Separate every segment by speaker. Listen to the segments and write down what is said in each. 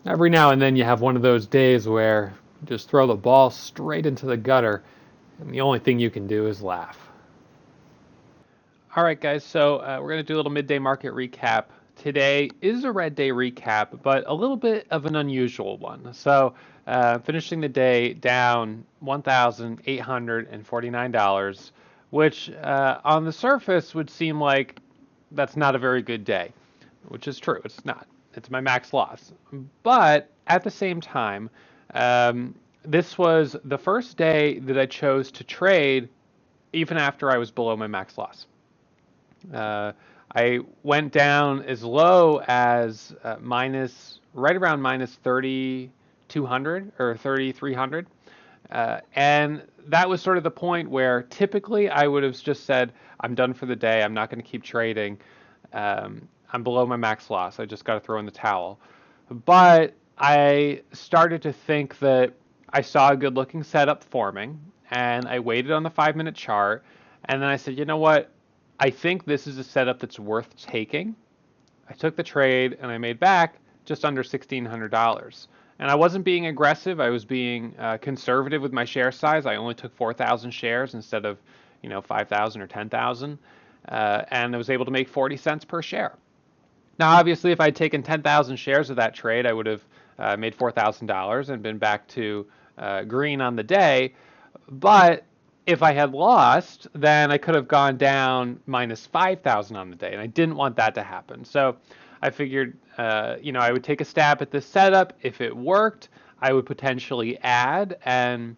Speaker 1: Every now and then you have one of those days where you just throw the ball straight into the gutter, and the only thing you can do is laugh. All right, guys, so we're going to do a little midday market recap. Today is a red day recap, but a little bit of an unusual one. So, finishing the day down $1,849, which on the surface would seem like that's not a very good day, which is true. It's not. It's my max loss. But at the same time, this was the first day that I chose to trade even after I was below my max loss. I went down as low as right around minus 3,200 or 3,300. And that was sort of the point where typically I would have just said, I'm done for the day. I'm not going to keep trading. I'm below my max loss. I just got to throw in the towel. But I started to think that I saw a good looking setup forming, and I waited on the 5 minute chart. And then I said, you know what? I think this is a setup that's worth taking. I took the trade and I made back just under $1,600. And I wasn't being aggressive. I was being conservative with my share size. I only took 4,000 shares instead of 5,000 or 10,000. And I was able to make 40 cents per share. Now, obviously, if I'd taken 10,000 shares of that trade, I would have made $4,000 and been back to green on the day. But if I had lost, then I could have gone down minus 5,000 on the day, and I didn't want that to happen. So I figured, I would take a stab at this setup. If it worked, I would potentially add, and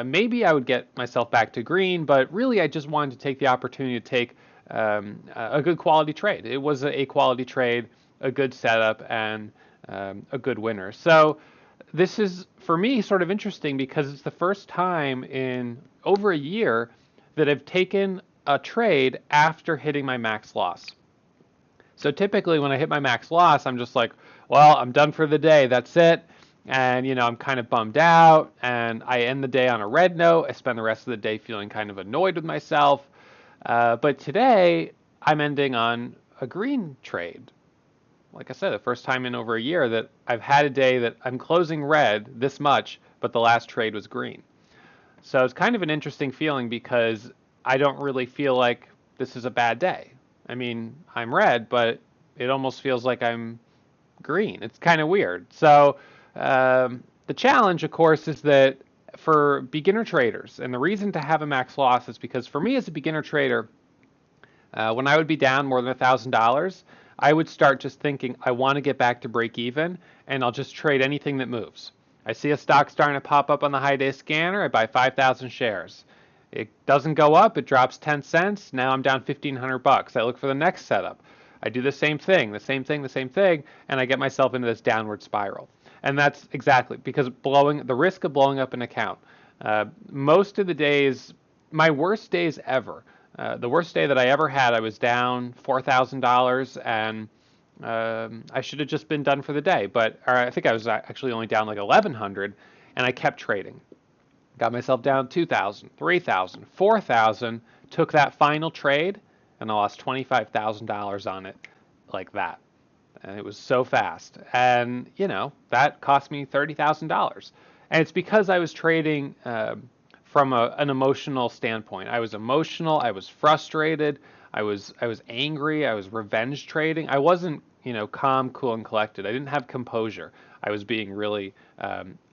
Speaker 1: maybe I would get myself back to green. But really, I just wanted to take the opportunity to take a good quality trade. It was a quality trade, a good setup, and a good winner. So this is, for me, sort of interesting because it's the first time in over a year that I've taken a trade after hitting my max loss. So typically when I hit my max loss, I'm just like, well, I'm done for the day. That's it. And, I'm kind of bummed out, and I end the day on a red note. I spend the rest of the day feeling kind of annoyed with myself. But today, I'm ending on a green trade. Like I said, the first time in over a year that I've had a day that I'm closing red this much, but the last trade was green. So it's kind of an interesting feeling because I don't really feel like this is a bad day. I mean, I'm red, but it almost feels like I'm green. It's kind of weird. So the challenge, of course, is that for beginner traders, and the reason to have a max loss is because for me as a beginner trader, when I would be down more than $1,000, I would start just thinking, I want to get back to break even, and I'll just trade anything that moves. I see a stock starting to pop up on the high day scanner, I buy 5,000 shares. It doesn't go up, it drops 10 cents, now I'm down $1,500. I look for the next setup. I do the same thing, and I get myself into this downward spiral. And that's exactly because the risk of blowing up an account. Most of the days, my worst days ever, the worst day that I ever had, I was down $4,000, and I should have just been done for the day. But I think I was actually only down like 1,100, and I kept trading. Got myself down 2,000, 3,000, 4,000, took that final trade, and I lost $25,000 on it like that. And it was so fast. And, that cost me $30,000. And it's because I was trading from an emotional standpoint. I was emotional. I was frustrated. I was angry. I was revenge trading. I wasn't, calm, cool, and collected. I didn't have composure. I was being really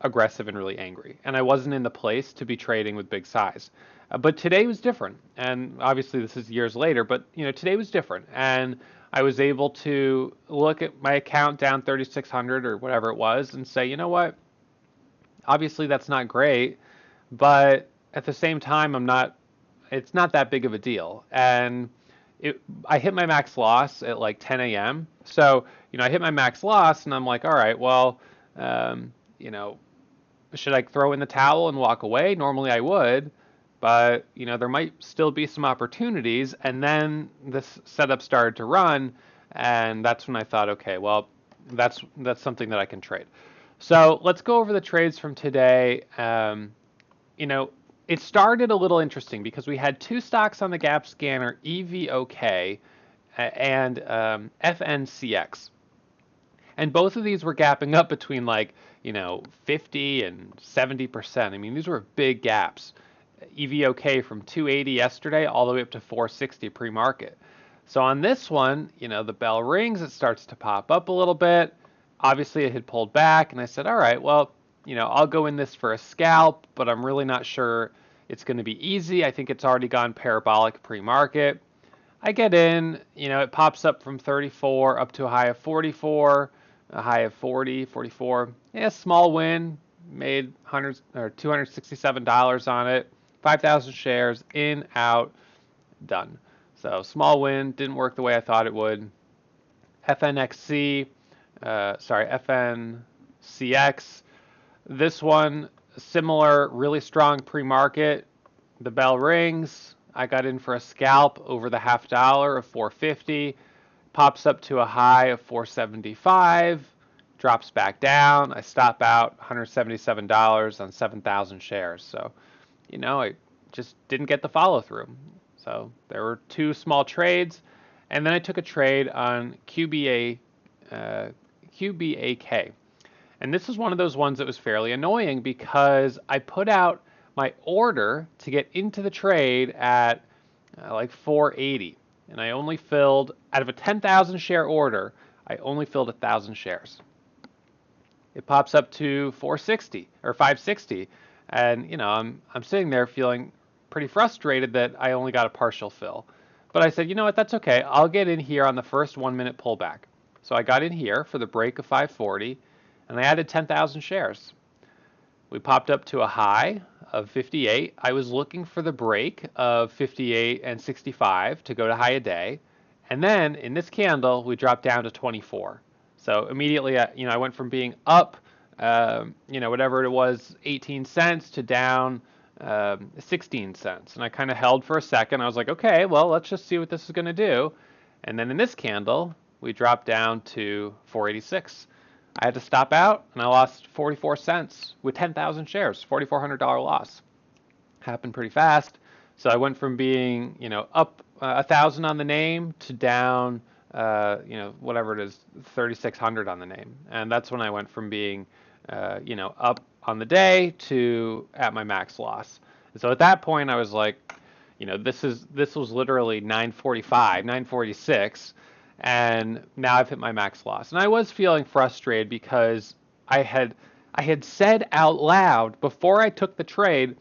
Speaker 1: aggressive and really angry. And I wasn't in the place to be trading with big size. But today was different. And obviously this is years later, but, today was different. And I was able to look at my account down 3,600 or whatever it was and say, you know what? Obviously that's not great, but at the same time, it's not that big of a deal. And I hit my max loss at like 10 a.m. So, I hit my max loss and I'm like, all right, well, should I throw in the towel and walk away? Normally I would, but, there might still be some opportunities. And then this setup started to run, and that's when I thought, okay, well, that's something that I can trade. So let's go over the trades from today. It started a little interesting because we had two stocks on the gap scanner, EVOK and FNCX. And both of these were gapping up between like, 50 and 70%. I mean, these were big gaps. EVOK from 280 yesterday all the way up to 460 pre-market. So on this one, the bell rings, it starts to pop up a little bit. Obviously, it had pulled back, and I said, all right, well, I'll go in this for a scalp, but I'm really not sure it's going to be easy. I think it's already gone parabolic pre-market. I get in, it pops up from 34 up to a high of 44, a high of 40, 44. Yeah, small win, made $267 on it, 5,000 shares, in, out, done. So small win, didn't work the way I thought it would. FNCX. This one, similar, really strong pre-market. The bell rings. I got in for a scalp over the $0.50 of 450. Pops up to a high of 475. Drops back down. I stop out $177 on 7,000 shares. So, I just didn't get the follow through. So there were two small trades, and then I took a trade on QBAK. And this is one of those ones that was fairly annoying because I put out my order to get into the trade at like 480, and I only filled, out of a 10,000 share order, I only filled 1,000 shares. It pops up to 460 or 560, and I'm sitting there feeling pretty frustrated that I only got a partial fill. But I said, you know what, that's okay. I'll get in here on the first 1 minute pullback. So I got in here for the break of 540, and I added 10,000 shares. We popped up to a high of 58. I was looking for the break of 58 and 65 to go to high a day. And then in this candle, we dropped down to 24. So immediately, I went from being up, whatever it was, 18 cents to down 16 cents. And I kind of held for a second. I was like, okay, well, let's just see what this is going to do. And then in this candle, we dropped down to 486. I had to stop out, and I lost 44 cents with 10,000 shares, $4,400 loss. Happened pretty fast. So I went from being, up 1,000 on the name to down, whatever it is, 3,600 on the name. And that's when I went from being, up on the day to at my max loss. And so at that point, I was like, this was literally 945, 946. And now I've hit my max loss. And I was feeling frustrated because I had said out loud before I took the trade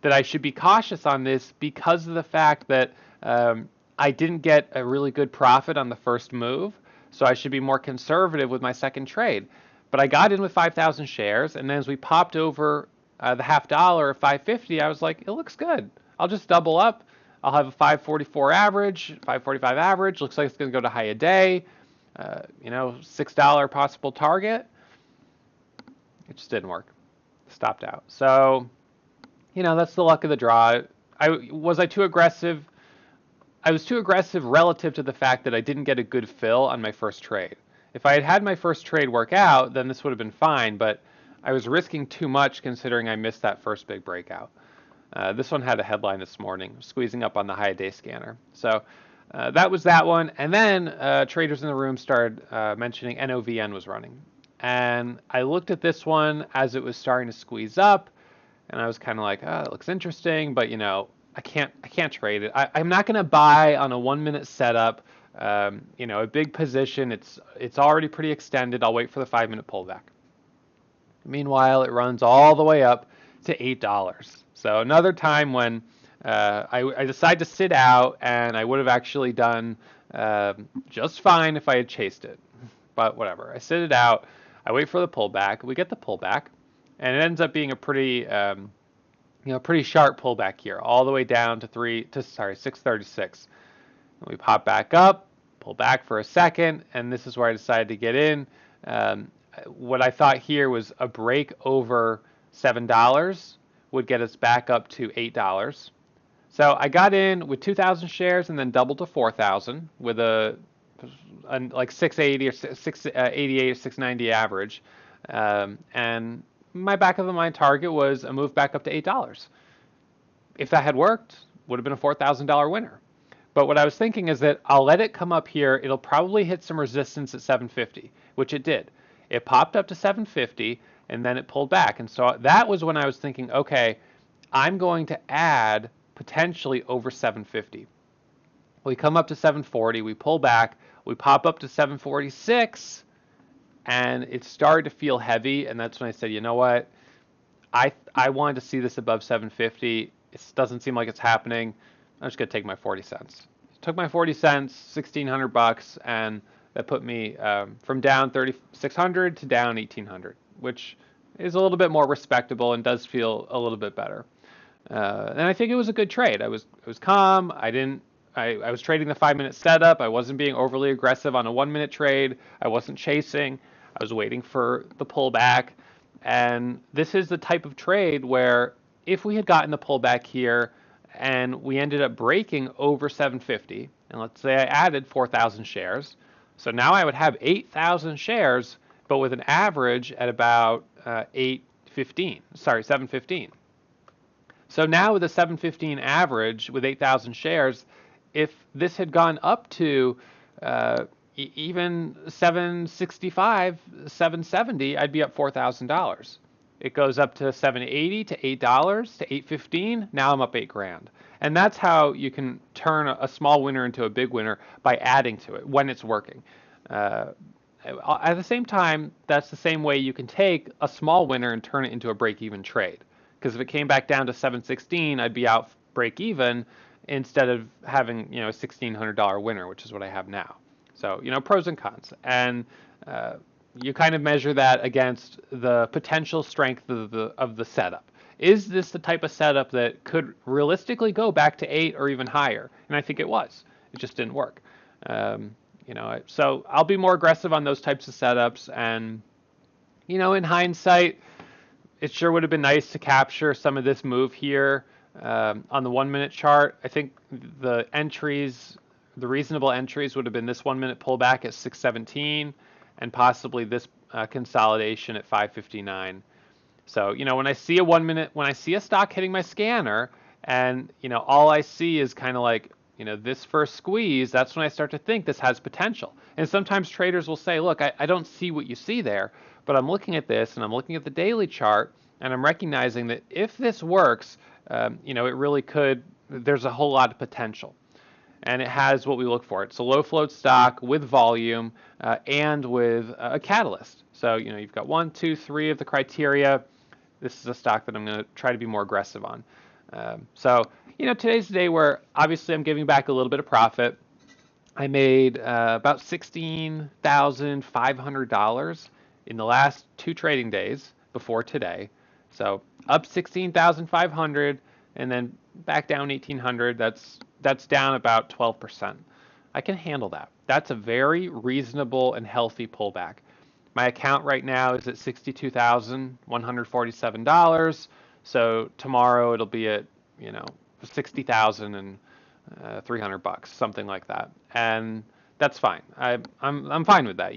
Speaker 1: that I should be cautious on this because of the fact that I didn't get a really good profit on the first move. So I should be more conservative with my second trade. But I got in with 5,000 shares, and then as we popped over the $0.50 of 550, I was like, it looks good. I'll just double up. I'll have a 544 average, 545 average. Looks like it's going to go to high a day. $6 possible target. It just didn't work. Stopped out. So, that's the luck of the draw. Was I too aggressive? I was too aggressive relative to the fact that I didn't get a good fill on my first trade. If I had had my first trade work out, then this would have been fine, but I was risking too much considering I missed that first big breakout. This one had a headline this morning, squeezing up on the high day scanner. So that was that one. And then traders in the room started mentioning Noven was running. And I looked at this one as it was starting to squeeze up, and I was kind of like, oh, it looks interesting, but I can't trade it. I'm not going to buy on a 1 minute setup. A big position. It's already pretty extended. I'll wait for the 5 minute pullback. Meanwhile, it runs all the way up to $8. So another time when I decided to sit out, and I would have actually done just fine if I had chased it. But whatever. I sit it out. I wait for the pullback. We get the pullback, and it ends up being a pretty pretty sharp pullback here, all the way down to 636. We pop back up, pull back for a second, and this is where I decided to get in. What I thought here was a break over $7 would get us back up to $8. So I got in with 2,000 shares and then doubled to 4,000 with a like 680 or 688 or 690 average. And my back of the mind target was a move back up to $8. If that had worked, would have been a $4,000 winner. But what I was thinking is that I'll let it come up here. It'll probably hit some resistance at 750, which it did. It popped up to 750 and then it pulled back. And so that was when I was thinking, okay, I'm going to add potentially over 750. We come up to 740, we pull back, we pop up to 746, and it started to feel heavy. And that's when I said, you know what? I wanted to see this above 750. It doesn't seem like it's happening. I'm just gonna take my 40 cents. Took my 40 cents, $1,600, and that put me from down 3,600 to down 1,800, which is a little bit more respectable and does feel a little bit better. And I think it was a good trade. I was calm. I was trading the 5-minute setup. I wasn't being overly aggressive on a 1-minute trade. I wasn't chasing. I was waiting for the pullback. And this is the type of trade where if we had gotten the pullback here and we ended up breaking over 750, and let's say I added 4,000 shares, so now I would have 8,000 shares, but with an average at about 715. So now with a 715 average with 8,000 shares, if this had gone up to even 765, 770, I'd be up $4,000. It goes up to 780 to $8 to 815. Now I'm up $8,000. And that's how you can turn a small winner into a big winner, by adding to it when it's working. At the same time, that's the same way you can take a small winner and turn it into a break-even trade. Because if it came back down to 716, I'd be out break-even instead of having a $1,600 winner, which is what I have now. So pros and cons, and you kind of measure that against the potential strength of the setup. Is this the type of setup that could realistically go back to 8 or even higher? And I think it was. It just didn't work. So I'll be more aggressive on those types of setups. And in hindsight, it sure would have been nice to capture some of this move here on the 1-minute chart. I think the reasonable entries would have been this 1-minute pullback at 617 and possibly this consolidation at 559. So, when I see when I see a stock hitting my scanner and, all I see is kind of like, this first squeeze, that's when I start to think this has potential. And sometimes traders will say, look, I don't see what you see there, but I'm looking at this and I'm looking at the daily chart and I'm recognizing that if this works, it really could, there's a whole lot of potential. And it has what we look for. It's a low float stock with volume and with a catalyst. So, you've got 1, 2, 3 of the criteria. This is a stock that I'm going to try to be more aggressive on. So, today's the day where obviously I'm giving back a little bit of profit. I made about $16,500 in the last 2 trading days before today. So up 16,500 and then back down 1,800. That's down about 12%. I can handle that. That's a very reasonable and healthy pullback. My account right now is at $62,147. So tomorrow it'll be at, $60,300, something like that. And that's fine. I'm fine with that.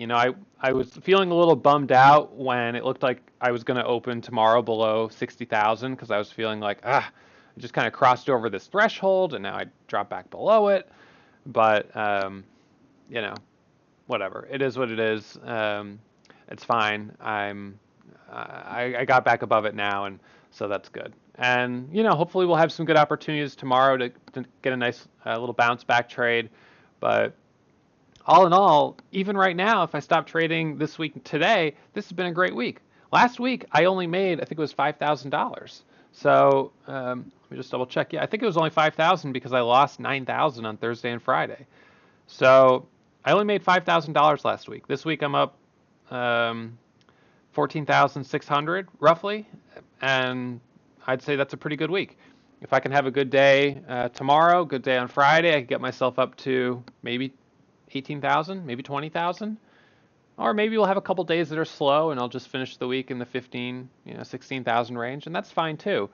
Speaker 1: I was feeling a little bummed out when it looked like I was going to open tomorrow below 60,000 because I was feeling like, I just kind of crossed over this threshold and now I dropped back below it. But, whatever. It is what it is. It's fine. I got back above it now, and so that's good. And hopefully we'll have some good opportunities tomorrow to get a nice little bounce back trade. But all in all, even right now, if I stop trading this week today, this has been a great week. Last week I only made, I think it was $5,000. So let me just double check. Yeah, I think it was only 5,000 because I lost 9,000 on Thursday and Friday. So I only made $5,000 last week. This week I'm up 14,600 roughly, and I'd say that's a pretty good week. If I can have a good day tomorrow, good day on Friday, I can get myself up to maybe 18,000, maybe 20,000, or maybe we'll have a couple days that are slow and I'll just finish the week in the 15, 16,000 range, and that's fine too.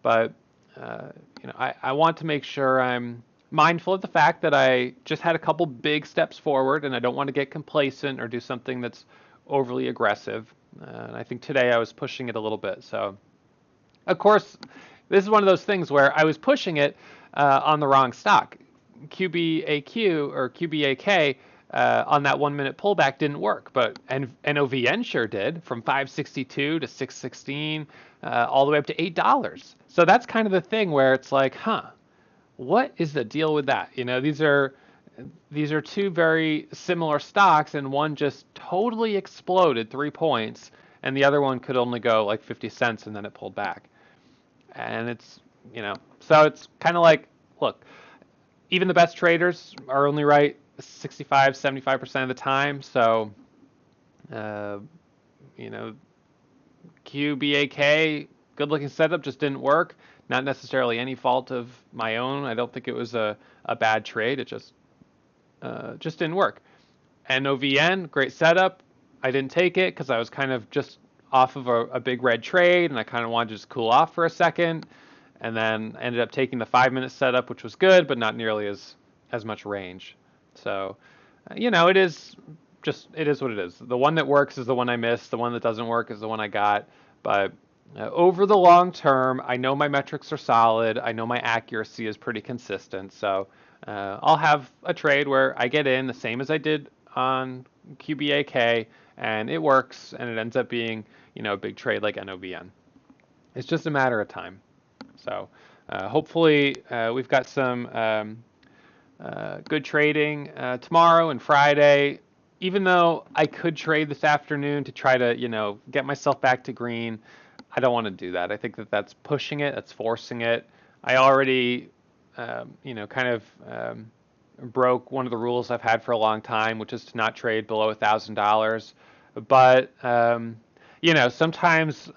Speaker 1: But I want to make sure I'm mindful of the fact that I just had a couple big steps forward, and I don't want to get complacent or do something that's overly aggressive. And I think today I was pushing it a little bit. So, of course, this is one of those things where I was pushing it on the wrong stock. QBAQ or QBAK on that 1 minute pullback didn't work, but NOVN sure did, from 562 to 616, all the way up to $8. So that's kind of the thing where it's like, what is the deal with that? These are two very similar stocks, and one just totally exploded 3 points, and the other one could only go like 50 cents, and then it pulled back. And so it's kind of like, look, even the best traders are only right 65, 75% of the time. So, QBAK, good looking setup, just didn't work. Not necessarily any fault of my own. I don't think it was a bad trade. It just didn't work. NOVN, great setup. I didn't take it because I was kind of just off of a big red trade, and I kind of wanted to just cool off for a second, and then ended up taking the 5 minute setup, which was good, but not nearly as much range. So, it is what it is. The one that works is the one I missed. The one that doesn't work is the one I got. But over the long term, I know my metrics are solid. I know my accuracy is pretty consistent. So I'll have a trade where I get in the same as I did on QBAK, and it works, and it ends up being, a big trade like NOVN. It's just a matter of time. So hopefully we've got some good trading tomorrow and Friday. Even though I could trade this afternoon to try to, get myself back to green, I don't want to do that. I think that that's pushing it. That's forcing it. I already, kind of broke one of the rules I've had for a long time, which is to not trade below $1,000. But, sometimes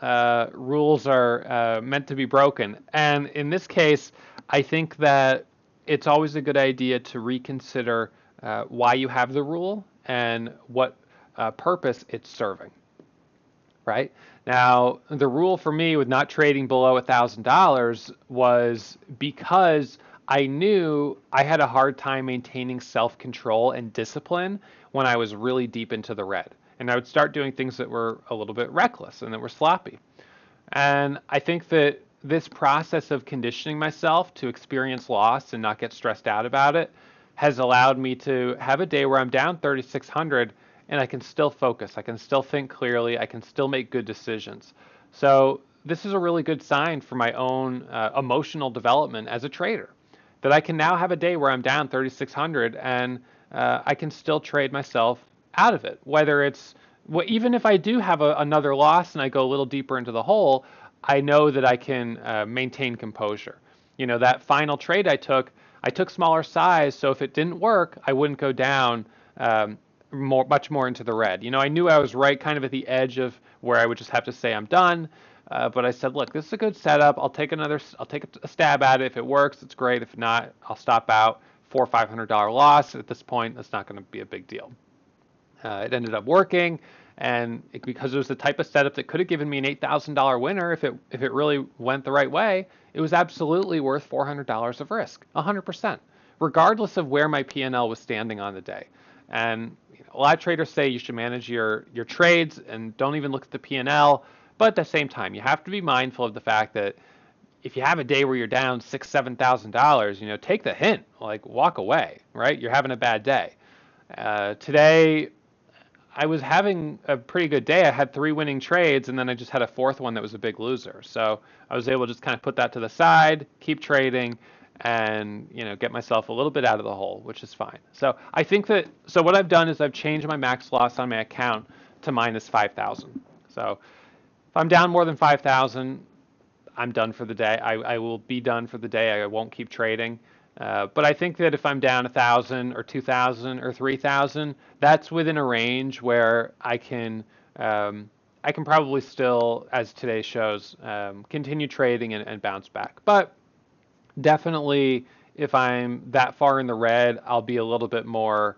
Speaker 1: rules are meant to be broken. And in this case, I think that it's always a good idea to reconsider why you have the rule and what purpose it's serving. Right? Now, the rule for me with not trading below $1,000 was because I knew I had a hard time maintaining self-control and discipline when I was really deep into the red. And I would start doing things that were a little bit reckless and that were sloppy. And I think that this process of conditioning myself to experience loss and not get stressed out about it has allowed me to have a day where I'm down 3,600 and I can still focus. I can still think clearly. I can still make good decisions. So this is a really good sign for my own emotional development as a trader, that I can now have a day where I'm down 3,600 and I can still trade myself out of it. Whether it's, even if I do have another loss and I go a little deeper into the hole, I know that I can maintain composure. That final trade I took smaller size, so if it didn't work, I wouldn't go down much more into the red. I knew I was right kind of at the edge of where I would just have to say I'm done. But I said, look, this is a good setup. I'll take a stab at it. If it works, it's great. If not, I'll stop out. $400 or $500 loss. At this point, that's not going to be a big deal. It ended up working, and because it was the type of setup that could have given me an $8,000 winner if it really went the right way, it was absolutely worth $400 of risk, 100%, regardless of where my P&L was standing on the day. And a lot of traders say you should manage your trades and don't even look at the P&L. But at the same time, you have to be mindful of the fact that if you have a day where you're down $6,000-$7,000, take the hint, like walk away, right? You're having a bad day. Today, I was having a pretty good day. I had 3 winning trades, and then I just had a 4th one that was a big loser. So I was able to just kind of put that to the side, keep trading, and get myself a little bit out of the hole, which is fine. So I think so what I've done is I've changed my max loss on my account to minus 5,000. So if I'm down more than 5,000, I'm done for the day. I will be done for the day. I won't keep trading. But I think that if I'm down 1,000 or 2,000 or 3,000, that's within a range where I can probably still, as today shows, continue trading and bounce back. But definitely, if I'm that far in the red, I'll be a little bit more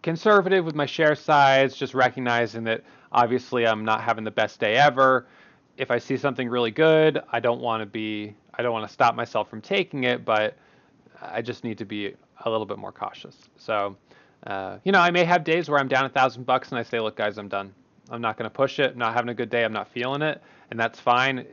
Speaker 1: conservative with my share size, just recognizing that obviously I'm not having the best day ever. If I see something really good, I don't want to stop myself from taking it, but I just need to be a little bit more cautious. So, I may have days where I'm down $1,000 and I say, look, guys, I'm done. I'm not going to push it. I'm not having a good day. I'm not feeling it. And that's fine.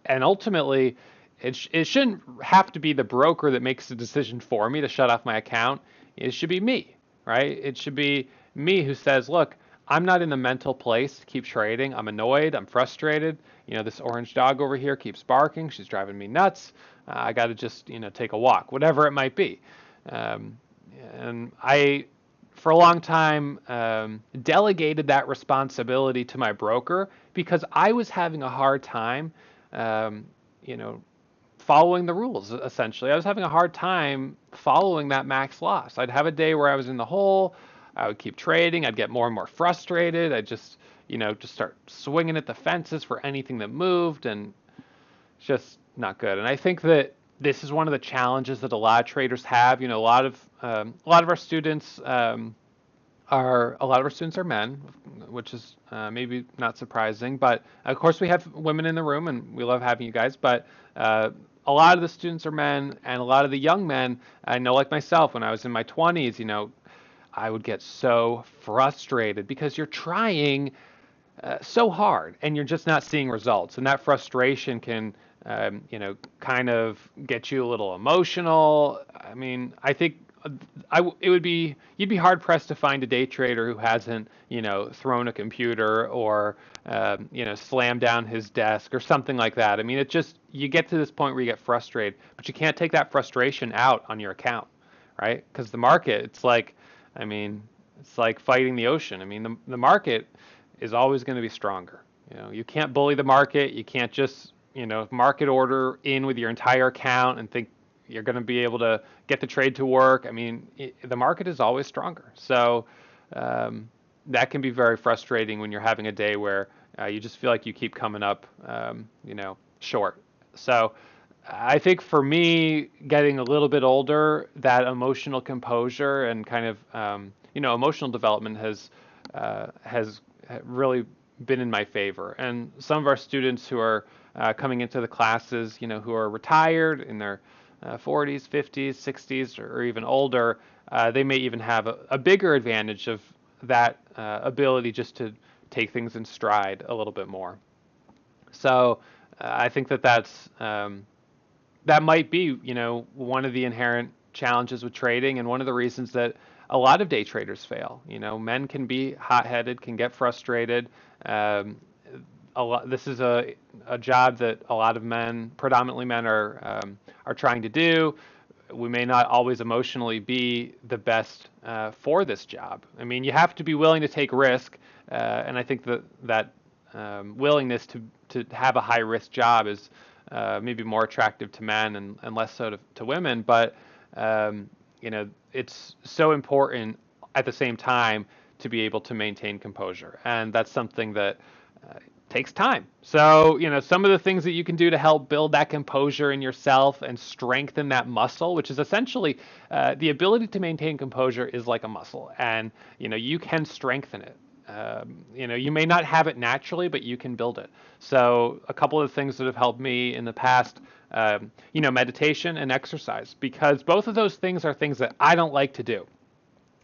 Speaker 1: And ultimately, it shouldn't have to be the broker that makes the decision for me to shut off my account. It should be me, right? It should be me who says, look, I'm not in the mental place to keep trading. I'm annoyed. I'm frustrated. This orange dog over here keeps barking. She's driving me nuts. I got to just, take a walk, whatever it might be. Um, and I, for a long time, delegated that responsibility to my broker because I was having a hard time, um, you know, following the rules. Essentially, I was having a hard time following that max loss. I'd have a day where I was in the hole. I would keep trading. I'd get more and more frustrated. I'd just start swinging at the fences for anything that moved, and it's just not good. And I think that this is one of the challenges that a lot of traders have. A lot of our students are men, which is maybe not surprising. But of course, we have women in the room, and we love having you guys. But a lot of the students are men, and a lot of the young men, I know, like myself, when I was in my 20s, I would get so frustrated because you're trying so hard and you're just not seeing results, and that frustration can kind of get you a little emotional. I mean, I think you'd be hard pressed to find a day trader who hasn't thrown a computer or slammed down his desk or something like that. I mean, you get to this point where you get frustrated, but you can't take that frustration out on your account, right? Because the market, I mean, it's like fighting the ocean. I mean, the market is always going to be stronger. You can't bully the market. You can't just, market order in with your entire account and think you're going to be able to get the trade to work. I mean, the market is always stronger. So that can be very frustrating when you're having a day where you just feel like you keep coming up, short. So I think for me, getting a little bit older, that emotional composure and kind of emotional development has really been in my favor. And some of our students who are coming into the classes, who are retired in their 40s, 50s, 60s, or even older, they may even have a bigger advantage of that ability just to take things in stride a little bit more. So I think that might be, one of the inherent challenges with trading and one of the reasons that a lot of day traders fail. Men can be hot-headed, can get frustrated. This is a job that a lot of men, predominantly men, are trying to do. We may not always emotionally be the best for this job. I mean, you have to be willing to take risk, and I think that willingness to have a high-risk job is maybe more attractive to men and less so to women. But it's so important at the same time to be able to maintain composure, and that's something that takes time. So, some of the things that you can do to help build that composure in yourself and strengthen that muscle, which is essentially the ability to maintain composure is like a muscle, and you can strengthen it. You may not have it naturally, but you can build it. So a couple of things that have helped me in the past, meditation and exercise, because both of those things are things that I don't like to do,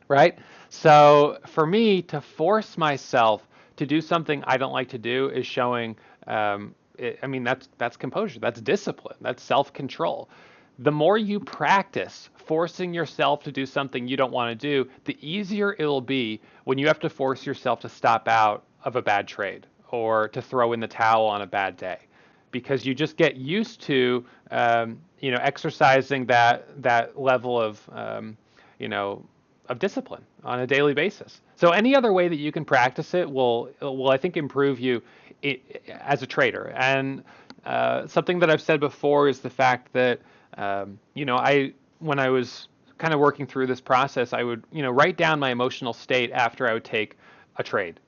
Speaker 1: right? So for me to force myself to do something I don't like to do is showing, that's composure, that's discipline, that's self-control. The more you practice forcing yourself to do something you don't want to do, the easier it'll be when you have to force yourself to stop out of a bad trade or to throw in the towel on a bad day, because you just get used to, exercising that level of discipline on a daily basis. So any other way that you can practice it will I think improve you as a trader. And something that I've said before is the fact that when I was kind of working through this process, I would write down my emotional state after I would take a trade.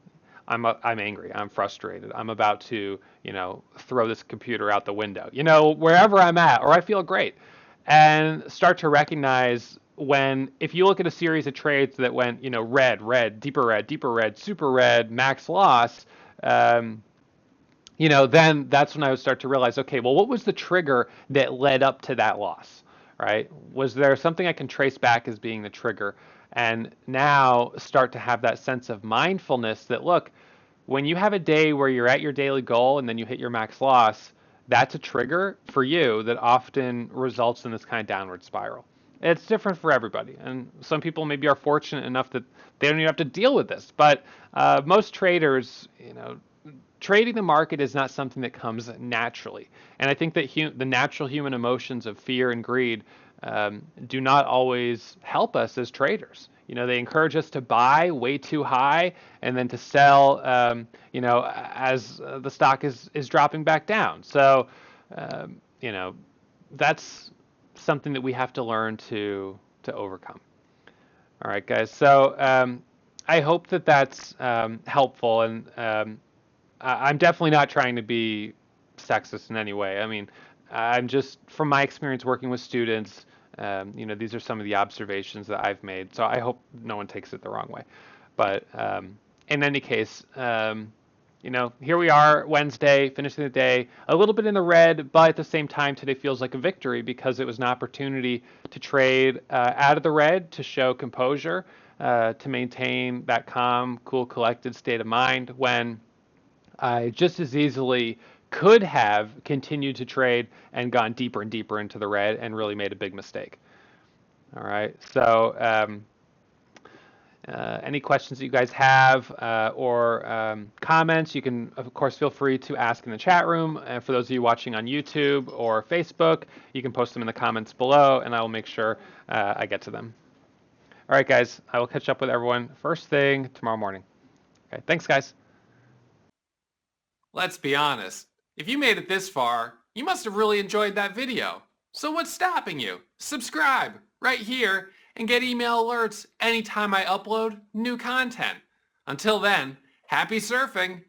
Speaker 1: I'm angry. I'm frustrated. I'm about to throw this computer out the window. Wherever I'm at, or I feel great, and start to recognize if you look at a series of trades that went red, deeper red, super red, max loss. Then that's when I would start to realize, okay, well, what was the trigger that led up to that loss, right? Was there something I can trace back as being the trigger? And now start to have that sense of mindfulness that, look, when you have a day where you're at your daily goal and then you hit your max loss, that's a trigger for you that often results in this kind of downward spiral. It's different for everybody, and some people maybe are fortunate enough that they don't even have to deal with this. But most traders, trading the market is not something that comes naturally. And I think that the natural human emotions of fear and greed do not always help us as traders. They encourage us to buy way too high and then to sell, as the stock is dropping back down. So, um, you know, that's something that we have to learn to overcome. All right, guys. So I hope that that's helpful, and I'm definitely not trying to be sexist in any way. I mean, I'm just from my experience working with students. These are some of the observations that I've made. So I hope no one takes it the wrong way. But in any case, here we are, Wednesday, finishing the day, a little bit in the red, but at the same time, today feels like a victory because it was an opportunity to trade out of the red, to show composure, to maintain that calm, cool, collected state of mind when I just as easily could have continued to trade and gone deeper and deeper into the red and really made a big mistake. All right. So, any questions that you guys have or comments, you can, of course, feel free to ask in the chat room. And for those of you watching on YouTube or Facebook, you can post them in the comments below, and I will make sure I get to them. All right, guys. I will catch up with everyone first thing tomorrow morning. Okay. Thanks, guys.
Speaker 2: Let's be honest. If you made it this far, you must have really enjoyed that video. So what's stopping you? Subscribe right here and get email alerts anytime I upload new content. Until then, happy surfing